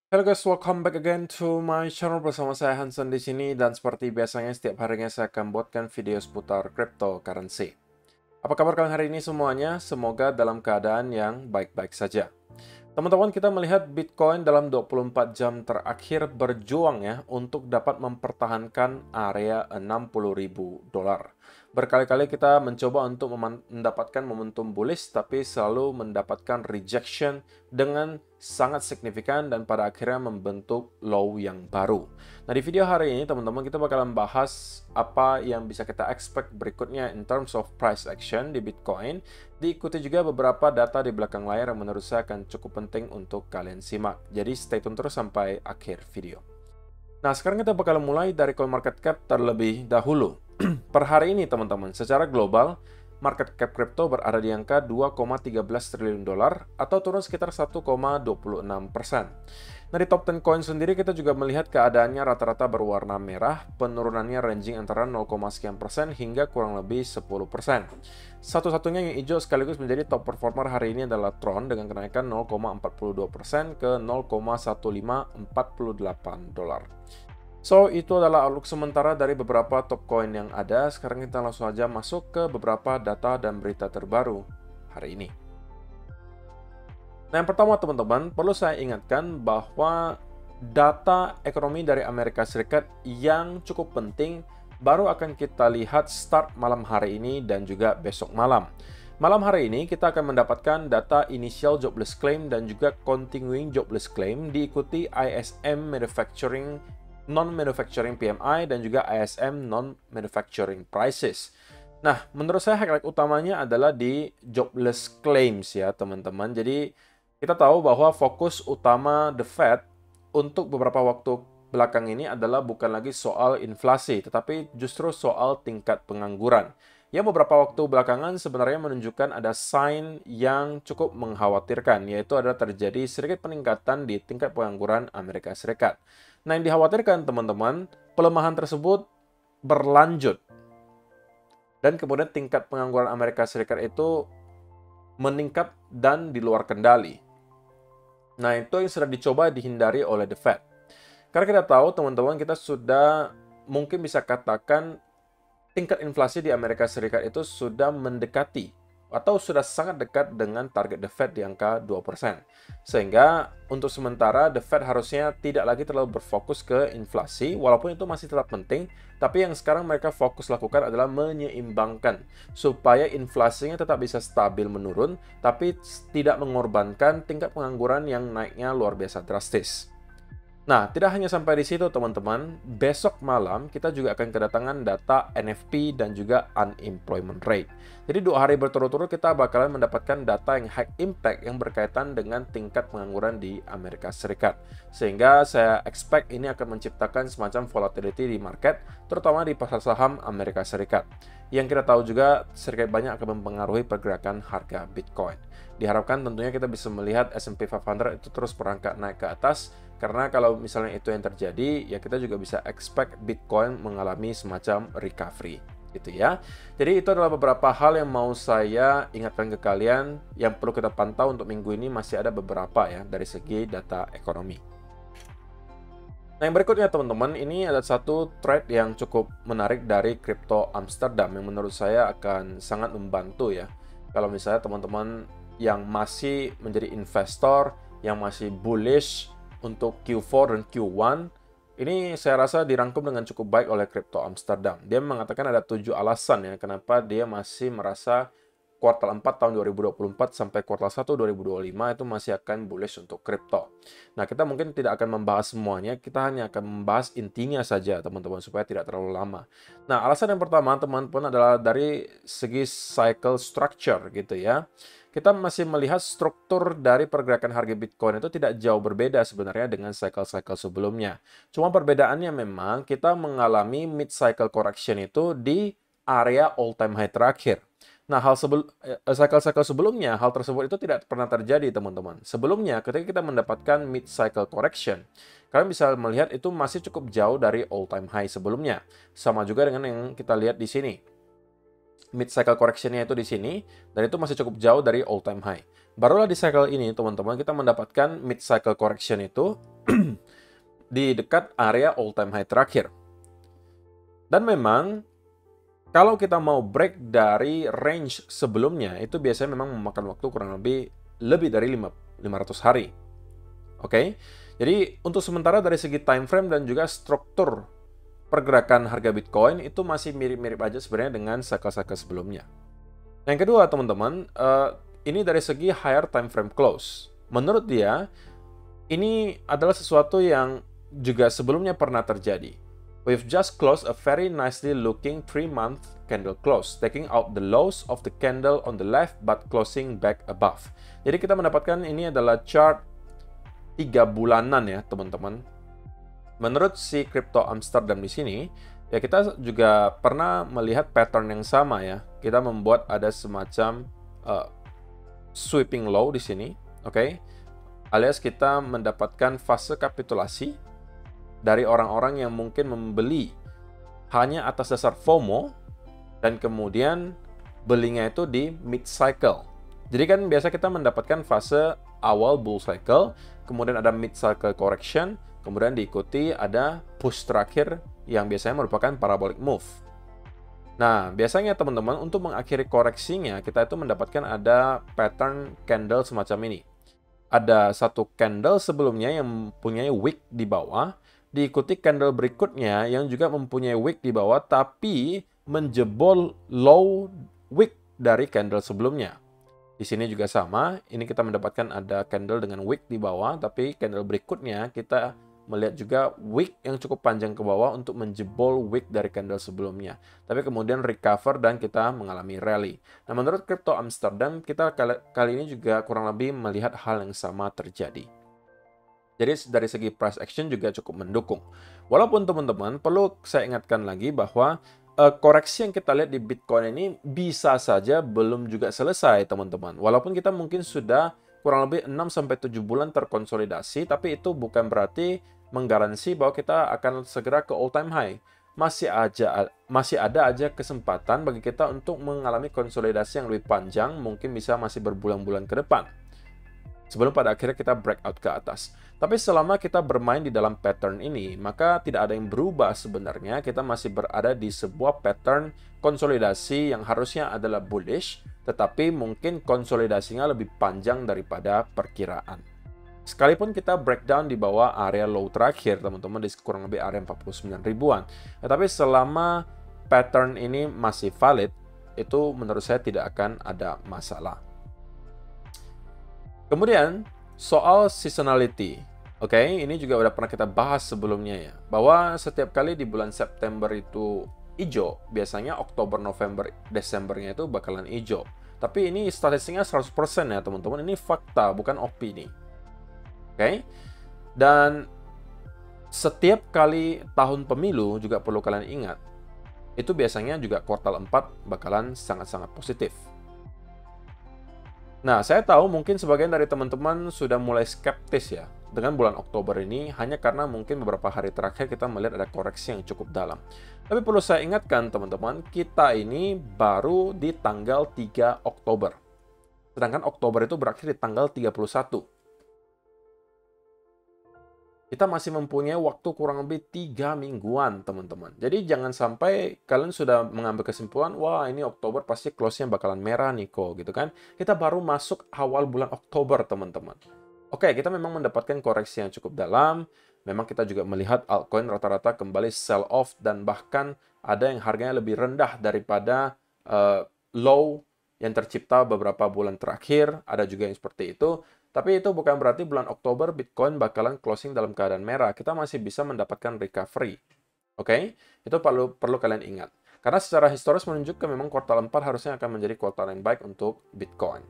Halo guys, welcome back again to my channel bersama saya Hansen di sini dan seperti biasanya setiap harinya saya akan buatkan video seputar cryptocurrency. Apa kabar kalian hari ini semuanya? Semoga dalam keadaan yang baik-baik saja. Teman-teman, kita melihat Bitcoin dalam 24 jam terakhir berjuang ya untuk dapat mempertahankan area $60.000. Berkali-kali kita mencoba untuk mendapatkan momentum bullish, tapi selalu mendapatkan rejection dengan sangat signifikan dan pada akhirnya membentuk low yang baru. Nah, di video hari ini teman-teman kita bakalan bahas apa yang bisa kita expect berikutnya in terms of price action di Bitcoin. Diikuti juga beberapa data di belakang layar yang menurut saya akan cukup penting untuk kalian simak. Jadi stay tune terus sampai akhir video. Nah, sekarang kita bakal mulai dari CoinMarketCap terlebih dahulu. Per hari ini teman-teman, secara global, market cap kripto berada di angka 2,13 triliun dolar atau turun sekitar 1,26%. Nah, di top 10 coin sendiri kita juga melihat keadaannya rata-rata berwarna merah, penurunannya ranging antara 0, sekian persen hingga kurang lebih 10%. Satu-satunya yang hijau sekaligus menjadi top performer hari ini adalah Tron dengan kenaikan 0,42% ke 0,1548 dolar. So, itu adalah outlook sementara dari beberapa top coin yang ada. Sekarang kita langsung aja masuk ke beberapa data dan berita terbaru hari ini. Nah, yang pertama teman-teman, perlu saya ingatkan bahwa data ekonomi dari Amerika Serikat yang cukup penting baru akan kita lihat start malam hari ini dan juga besok malam. Malam hari ini kita akan mendapatkan data initial jobless claim dan juga continuing jobless claim diikuti ISM manufacturing non-manufacturing PMI dan juga ISM non-manufacturing prices. Nah, menurut saya highlight utamanya adalah di jobless claims ya teman-teman. Jadi kita tahu bahwa fokus utama The Fed untuk beberapa waktu belakang ini adalah bukan lagi soal inflasi, tetapi justru soal tingkat pengangguran. Yang beberapa waktu belakangan sebenarnya menunjukkan ada sign yang cukup mengkhawatirkan, yaitu ada terjadi sedikit peningkatan di tingkat pengangguran Amerika Serikat. Nah, yang dikhawatirkan teman-teman, pelemahan tersebut berlanjut. Dan kemudian tingkat pengangguran Amerika Serikat itu meningkat dan di luar kendali. Nah, itu yang sudah dicoba dihindari oleh The Fed. Karena kita tahu, teman-teman, kita sudah mungkin bisa katakan tingkat inflasi di Amerika Serikat itu sudah mendekati atau sudah sangat dekat dengan target The Fed di angka 2%. Sehingga untuk sementara The Fed harusnya tidak lagi terlalu berfokus ke inflasi, walaupun itu masih tetap penting, tapi yang sekarang mereka fokus lakukan adalah menyeimbangkan supaya inflasinya tetap bisa stabil menurun, tapi tidak mengorbankan tingkat pengangguran yang naiknya luar biasa drastis. Nah, tidak hanya sampai di situ teman-teman, besok malam kita juga akan kedatangan data NFP dan juga unemployment rate. Jadi 2 hari berturut-turut kita bakalan mendapatkan data yang high impact yang berkaitan dengan tingkat pengangguran di Amerika Serikat. Sehingga saya expect ini akan menciptakan semacam volatility di market, terutama di pasar saham Amerika Serikat. Yang kita tahu juga sedikit banyak akan mempengaruhi pergerakan harga Bitcoin. Diharapkan tentunya kita bisa melihat S&P 500 itu terus berangkat naik ke atas, karena kalau misalnya itu yang terjadi, ya kita juga bisa expect Bitcoin mengalami semacam recovery, gitu ya. Jadi itu adalah beberapa hal yang mau saya ingatkan ke kalian yang perlu kita pantau untuk minggu ini. Masih ada beberapa ya dari segi data ekonomi. Nah, yang berikutnya teman-teman, ini ada satu trade yang cukup menarik dari Crypto Amsterdam yang menurut saya akan sangat membantu ya. Kalau misalnya teman-teman yang masih menjadi investor, yang masih bullish untuk Q4 dan Q1, ini saya rasa dirangkum dengan cukup baik oleh Crypto Amsterdam. Dia mengatakan ada 7 alasan ya kenapa dia masih merasa kuartal 4 tahun 2024 sampai kuartal 1 2025 itu masih akan bullish untuk kripto. Nah, kita mungkin tidak akan membahas semuanya, kita hanya akan membahas intinya saja teman-teman supaya tidak terlalu lama. Nah, alasan yang pertama teman-teman adalah dari segi cycle structure gitu ya. Kita masih melihat struktur dari pergerakan harga Bitcoin itu tidak jauh berbeda sebenarnya dengan cycle-cycle sebelumnya. Cuma perbedaannya memang kita mengalami mid-cycle correction itu di area all-time high terakhir. Nah, cycle-cycle sebelumnya, hal tersebut itu tidak pernah terjadi, teman-teman. Sebelumnya, ketika kita mendapatkan mid-cycle correction, kalian bisa melihat itu masih cukup jauh dari all-time high sebelumnya. Sama juga dengan yang kita lihat di sini. Mid-cycle correction-nya itu di sini, dan itu masih cukup jauh dari all-time high. Barulah di cycle ini, teman-teman, kita mendapatkan mid-cycle correction itu di dekat area all time high terakhir. Dan memang kalau kita mau break dari range sebelumnya, itu biasanya memang memakan waktu kurang lebih dari 500 hari. Oke, jadi untuk sementara dari segi time frame dan juga struktur pergerakan harga Bitcoin itu masih mirip-mirip aja sebenarnya dengan cycle-cycle sebelumnya. Yang kedua, teman-teman, ini dari segi higher time frame close. Menurut dia, ini adalah sesuatu yang juga sebelumnya pernah terjadi. We've just closed a very nicely looking 3-month candle close, taking out the lows of the candle on the left but closing back above. Jadi kita mendapatkan ini adalah chart 3 bulanan ya, teman-teman. Menurut si Crypto Amsterdam di sini, ya kita juga pernah melihat pattern yang sama ya. Kita membuat ada semacam sweeping low di sini, oke? Alias kita mendapatkan fase kapitulasi dari orang-orang yang mungkin membeli hanya atas dasar FOMO dan kemudian belinya itu di mid cycle. Jadi kan biasa kita mendapatkan fase awal bull cycle, kemudian ada mid cycle correction, kemudian diikuti ada push terakhir yang biasanya merupakan parabolic move. Nah, biasanya teman-teman untuk mengakhiri koreksinya kita itu mendapatkan ada pattern candle semacam ini. Ada satu candle sebelumnya yang mempunyai wick di bawah, diikuti candle berikutnya yang juga mempunyai wick di bawah tapi menjebol low wick dari candle sebelumnya. Di sini juga sama, ini kita mendapatkan ada candle dengan wick di bawah, tapi candle berikutnya kita melihat juga wick yang cukup panjang ke bawah untuk menjebol wick dari candle sebelumnya. Tapi kemudian recover dan kita mengalami rally. Nah, menurut Crypto Amsterdam, kita kali ini juga kurang lebih melihat hal yang sama terjadi. Jadi dari segi price action juga cukup mendukung. Walaupun teman-teman perlu saya ingatkan lagi bahwa koreksi yang kita lihat di Bitcoin ini bisa saja belum juga selesai teman-teman. Walaupun kita mungkin sudah kurang lebih 6-7 bulan terkonsolidasi, tapi itu bukan berarti menggaransi bahwa kita akan segera ke all time high. Masih ada aja kesempatan bagi kita untuk mengalami konsolidasi yang lebih panjang, mungkin bisa masih berbulan-bulan ke depan. Sebelum pada akhirnya kita breakout ke atas. Tapi selama kita bermain di dalam pattern ini, maka tidak ada yang berubah sebenarnya. Kita masih berada di sebuah pattern konsolidasi yang harusnya adalah bullish, tetapi mungkin konsolidasinya lebih panjang daripada perkiraan. Sekalipun kita breakdown di bawah area low terakhir, teman-teman, di kurang lebih area 49 ribuan. Tetapi selama pattern ini masih valid, itu menurut saya tidak akan ada masalah. Kemudian, soal seasonality. Oke, ini juga udah pernah kita bahas sebelumnya ya. Bahwa setiap kali di bulan September itu hijau, biasanya Oktober, November, Desembernya itu bakalan hijau. Tapi ini statistiknya 100% ya teman-teman. Ini fakta, bukan opini. Oke, dan setiap kali tahun pemilu juga perlu kalian ingat. Itu biasanya juga kuartal 4 bakalan sangat-sangat positif. Nah, saya tahu mungkin sebagian dari teman-teman sudah mulai skeptis ya dengan bulan Oktober ini hanya karena mungkin beberapa hari terakhir kita melihat ada koreksi yang cukup dalam. Tapi perlu saya ingatkan teman-teman, kita ini baru di tanggal 3 Oktober. Sedangkan Oktober itu berakhir di tanggal 31. Kita masih mempunyai waktu kurang lebih 3 mingguan, teman-teman. Jadi jangan sampai kalian sudah mengambil kesimpulan, wah ini Oktober pasti close-nya bakalan merah nih kok, gitu kan. Kita baru masuk awal bulan Oktober, teman-teman. Oke, kita memang mendapatkan koreksi yang cukup dalam. Memang kita juga melihat altcoin rata-rata kembali sell off dan bahkan ada yang harganya lebih rendah daripada low yang tercipta beberapa bulan terakhir. Ada juga yang seperti itu. Tapi itu bukan berarti bulan Oktober Bitcoin bakalan closing dalam keadaan merah. Kita masih bisa mendapatkan recovery. Oke? Itu perlu kalian ingat. Karena secara historis menunjukkan memang kuartal 4 harusnya akan menjadi kuartal yang baik untuk Bitcoin.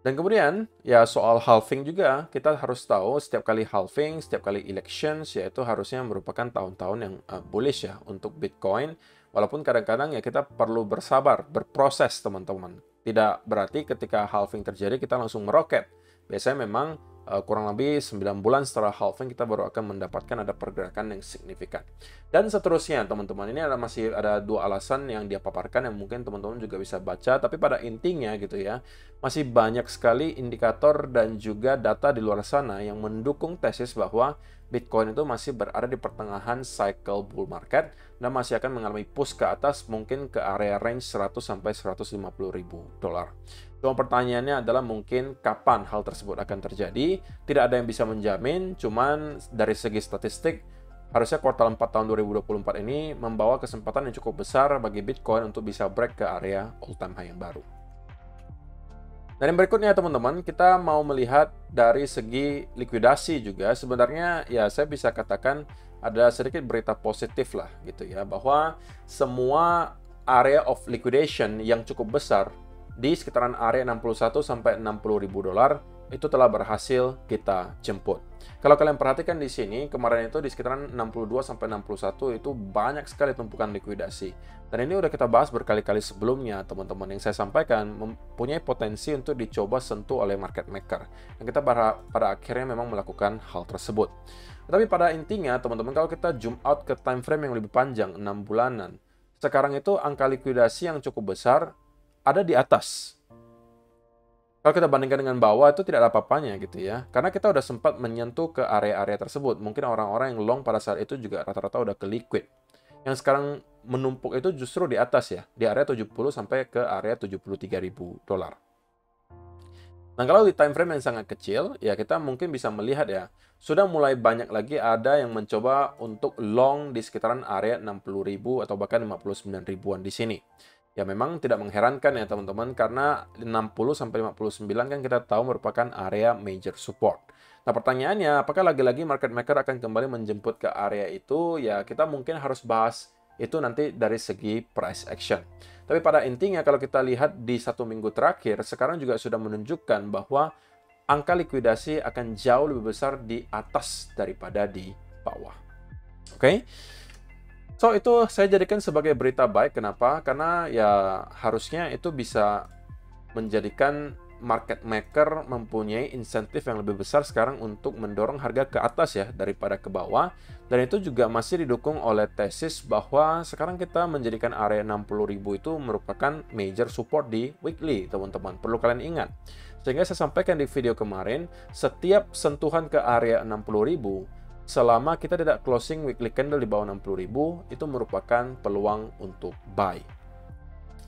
Dan kemudian, ya soal halving juga, kita harus tahu setiap kali halving, setiap kali elections, yaitu harusnya merupakan tahun-tahun yang bullish ya untuk Bitcoin. Walaupun kadang-kadang ya kita perlu bersabar, berproses teman-teman. Tidak berarti ketika halving terjadi kita langsung meroket. Biasanya memang kurang lebih 9 bulan setelah halving kita baru akan mendapatkan ada pergerakan yang signifikan. Dan seterusnya teman-teman, ini masih ada dua alasan yang dia paparkan yang mungkin teman-teman juga bisa baca, tapi pada intinya gitu ya, masih banyak sekali indikator dan juga data di luar sana yang mendukung tesis bahwa Bitcoin itu masih berada di pertengahan cycle bull market dan masih akan mengalami push ke atas mungkin ke area range 100 sampai 150 ribu dolar. Cuma pertanyaannya adalah mungkin kapan hal tersebut akan terjadi. Tidak ada yang bisa menjamin, cuman dari segi statistik harusnya kuartal 4 tahun 2024 ini membawa kesempatan yang cukup besar bagi Bitcoin untuk bisa break ke area all time high yang baru. Dan yang berikutnya teman-teman, kita mau melihat dari segi likuidasi juga. Sebenarnya ya saya bisa katakan ada sedikit berita positif lah gitu ya, bahwa semua area of liquidation yang cukup besar di sekitaran area 61 sampai 60 ribu dolar itu telah berhasil kita jemput. Kalau kalian perhatikan di sini, kemarin itu di sekitaran 62 sampai 61 itu banyak sekali tumpukan likuidasi. Dan ini udah kita bahas berkali-kali sebelumnya, teman-teman. Yang saya sampaikan mempunyai potensi untuk dicoba sentuh oleh market maker. Dan kita pada akhirnya memang melakukan hal tersebut. Tapi pada intinya, teman-teman, kalau kita zoom out ke time frame yang lebih panjang, 6 bulanan, sekarang itu angka likuidasi yang cukup besar ada di atas. Kalau kita bandingkan dengan bawah itu tidak ada apa-apanya gitu ya. Karena kita udah sempat menyentuh ke area-area tersebut. Mungkin orang-orang yang long pada saat itu juga rata-rata udah ke liquid. Yang sekarang menumpuk itu justru di atas ya. Di area 70 sampai ke area 73 ribu dolar. Nah kalau di time frame yang sangat kecil, ya kita mungkin bisa melihat ya. Sudah mulai banyak lagi ada yang mencoba untuk long di sekitaran area 60 ribu atau bahkan 59 ribuan di sini. Ya memang tidak mengherankan ya teman-teman, karena 60 sampai 59 kan kita tahu merupakan area major support. Nah pertanyaannya, apakah lagi-lagi market maker akan kembali menjemput ke area itu? Ya kita mungkin harus bahas itu nanti dari segi price action. Tapi pada intinya kalau kita lihat di 1 minggu terakhir, sekarang juga sudah menunjukkan bahwa angka likuidasi akan jauh lebih besar di atas daripada di bawah. Oke? So, itu saya jadikan sebagai berita baik. Kenapa? Karena ya harusnya itu bisa menjadikan market maker mempunyai insentif yang lebih besar sekarang untuk mendorong harga ke atas ya daripada ke bawah. Dan itu juga masih didukung oleh tesis bahwa sekarang kita menjadikan area 60.000 itu merupakan major support di weekly, teman-teman. Perlu kalian ingat. Sehingga saya sampaikan di video kemarin, setiap sentuhan ke area 60.000 selama kita tidak closing weekly candle di bawah 60.000, itu merupakan peluang untuk buy.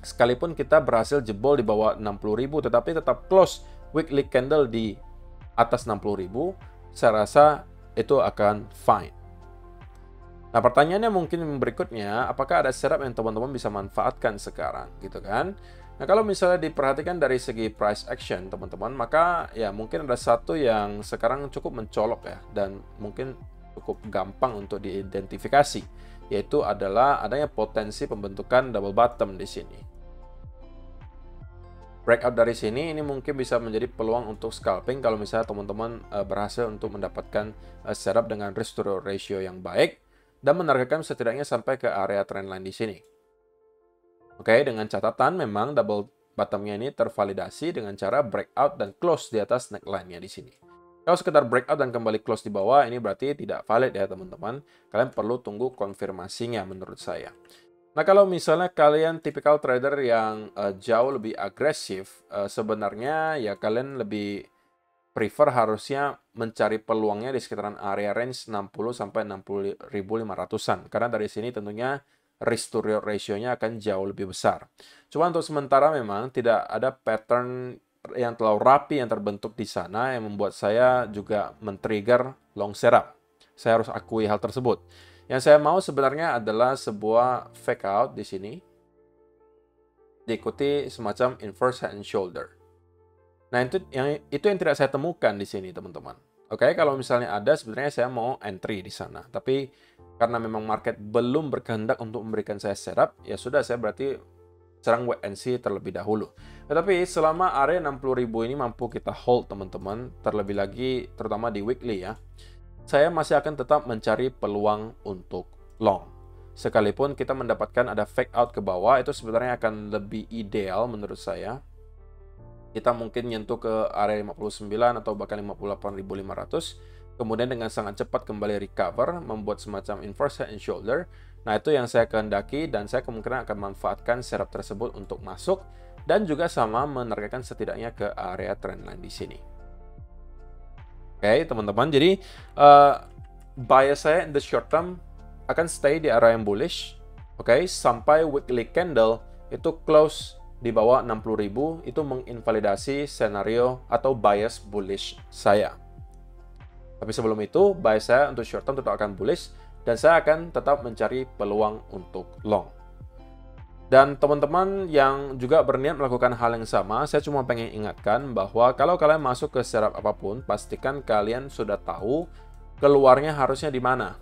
Sekalipun kita berhasil jebol di bawah 60.000, tetapi tetap close weekly candle di atas 60.000, saya rasa itu akan fine. Nah, pertanyaannya mungkin berikutnya, apakah ada setup yang teman-teman bisa manfaatkan sekarang, gitu kan? Nah, kalau misalnya diperhatikan dari segi price action, teman-teman, maka ya mungkin ada satu yang sekarang cukup mencolok ya, dan mungkin cukup gampang untuk diidentifikasi, yaitu adalah adanya potensi pembentukan double bottom di sini. Breakout dari sini, ini mungkin bisa menjadi peluang untuk scalping kalau misalnya teman-teman berhasil untuk mendapatkan setup dengan risk to reward ratio yang baik, dan menargetkan setidaknya sampai ke area trendline di sini. Oke, dengan catatan memang double bottomnya ini tervalidasi dengan cara breakout dan close di atas neckline-nya di sini. Kalau sekedar breakout dan kembali close di bawah, ini berarti tidak valid ya teman-teman. Kalian perlu tunggu konfirmasinya menurut saya. Nah, kalau misalnya kalian tipikal trader yang jauh lebih agresif, sebenarnya ya kalian lebih prefer harusnya mencari peluangnya di sekitaran area range 60 sampai 60.500-an. Karena dari sini tentunya risk to reward ratio-nya akan jauh lebih besar. Cuma untuk sementara memang tidak ada pattern yang terlalu rapi yang terbentuk di sana yang membuat saya juga men-trigger long setup. Saya harus akui hal tersebut. Yang saya mau sebenarnya adalah sebuah fake out di sini, diikuti semacam inverse head and shoulder. Nah, itu yang tidak saya temukan di sini, teman-teman. Oke, kalau misalnya ada, sebenarnya saya mau entry di sana. Tapi karena memang market belum berkehendak untuk memberikan saya setup, ya sudah, saya berarti serang wait and see terlebih dahulu. Tetapi selama area 60.000 ini mampu kita hold, teman-teman, terlebih lagi terutama di weekly ya, saya masih akan tetap mencari peluang untuk long. Sekalipun kita mendapatkan ada fake out ke bawah, itu sebenarnya akan lebih ideal menurut saya. kita mungkin nyentuh ke area 59 atau bahkan 58.500, kemudian dengan sangat cepat kembali recover, membuat semacam inverse head and shoulder. Nah, itu yang saya kehendaki, dan saya kemungkinan akan memanfaatkan setup tersebut untuk masuk, dan juga sama menargetkan setidaknya ke area trendline di sini. Oke, teman-teman, jadi bias saya in the short term akan stay di area yang bullish, oke, sampai weekly candle itu close di bawah 60.000, itu menginvalidasi senario atau bias bullish saya. Tapi sebelum itu, bias saya untuk short term tetap akan bullish, dan saya akan tetap mencari peluang untuk long. Dan teman-teman yang juga berniat melakukan hal yang sama, saya cuma pengen ingatkan bahwa kalau kalian masuk ke setup apapun, pastikan kalian sudah tahu keluarnya harusnya di mana.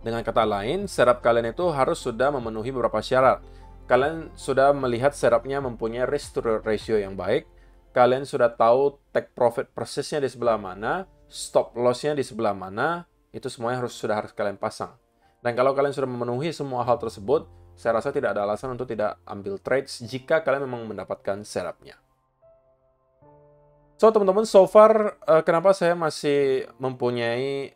Dengan kata lain, setup kalian itu harus sudah memenuhi beberapa syarat. Kalian sudah melihat setupnya mempunyai risk to ratio yang baik, kalian sudah tahu take profit persisnya di sebelah mana, stop loss-nya di sebelah mana, itu semuanya sudah harus kalian pasang. Dan kalau kalian sudah memenuhi semua hal tersebut, saya rasa tidak ada alasan untuk tidak ambil trades jika kalian memang mendapatkan setupnya. So, teman-teman, so far, kenapa saya masih mempunyai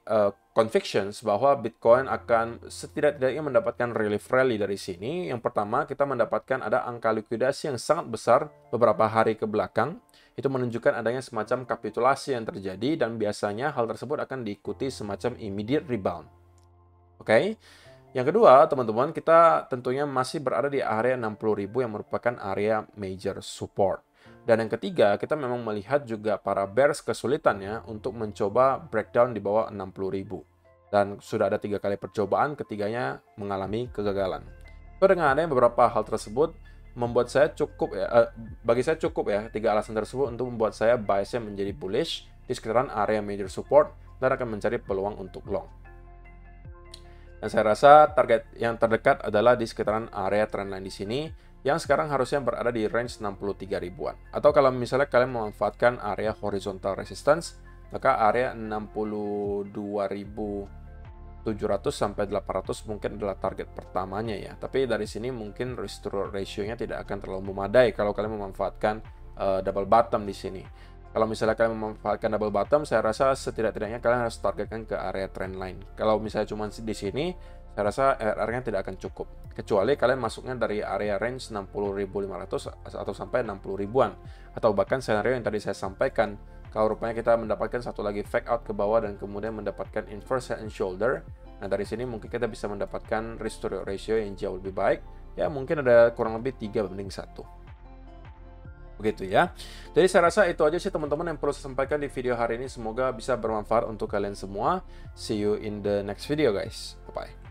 convictions bahwa Bitcoin akan setidak-tidaknya mendapatkan relief rally dari sini. Yang pertama, kita mendapatkan ada angka likuidasi yang sangat besar beberapa hari ke belakang. Itu menunjukkan adanya semacam kapitulasi yang terjadi, dan biasanya hal tersebut akan diikuti semacam immediate rebound. Oke? Yang kedua, teman-teman, kita tentunya masih berada di area 60.000 yang merupakan area major support. Dan yang ketiga, kita memang melihat juga para bears kesulitannya untuk mencoba breakdown di bawah 60.000. Dan sudah ada 3 kali percobaan, ketiganya mengalami kegagalan. So, dengan adanya beberapa hal tersebut, membuat saya cukup ya, bagi saya cukup ya, 3 alasan tersebut untuk membuat saya biasnya menjadi bullish di sekitaran area major support, dan akan mencari peluang untuk long. Dan saya rasa target yang terdekat adalah di sekitaran area trendline di sini, yang sekarang harusnya berada di range 63 ribuan. Atau kalau misalnya kalian memanfaatkan area horizontal resistance, maka area 62.700 sampai 800 mungkin adalah target pertamanya ya. Tapi dari sini mungkin risk to ratio-nya tidak akan terlalu memadai kalau kalian memanfaatkan double bottom di sini. Kalau misalnya kalian memanfaatkan double bottom, saya rasa setidak-tidaknya kalian harus targetkan ke area trendline. Kalau misalnya cuma di sini, saya rasa RR-nya tidak akan cukup. Kecuali kalian masuknya dari area range 60.500 atau sampai 60 ribuan. Atau bahkan skenario yang tadi saya sampaikan, kalau rupanya kita mendapatkan satu lagi fake out ke bawah dan kemudian mendapatkan inverse head and shoulder. Nah, dari sini mungkin kita bisa mendapatkan risk to ratio yang jauh lebih baik. Ya, mungkin ada kurang lebih 3:1. Begitu ya. Jadi saya rasa itu aja sih teman-teman yang perlu saya sampaikan di video hari ini. Semoga bisa bermanfaat untuk kalian semua. See you in the next video guys. Bye-bye.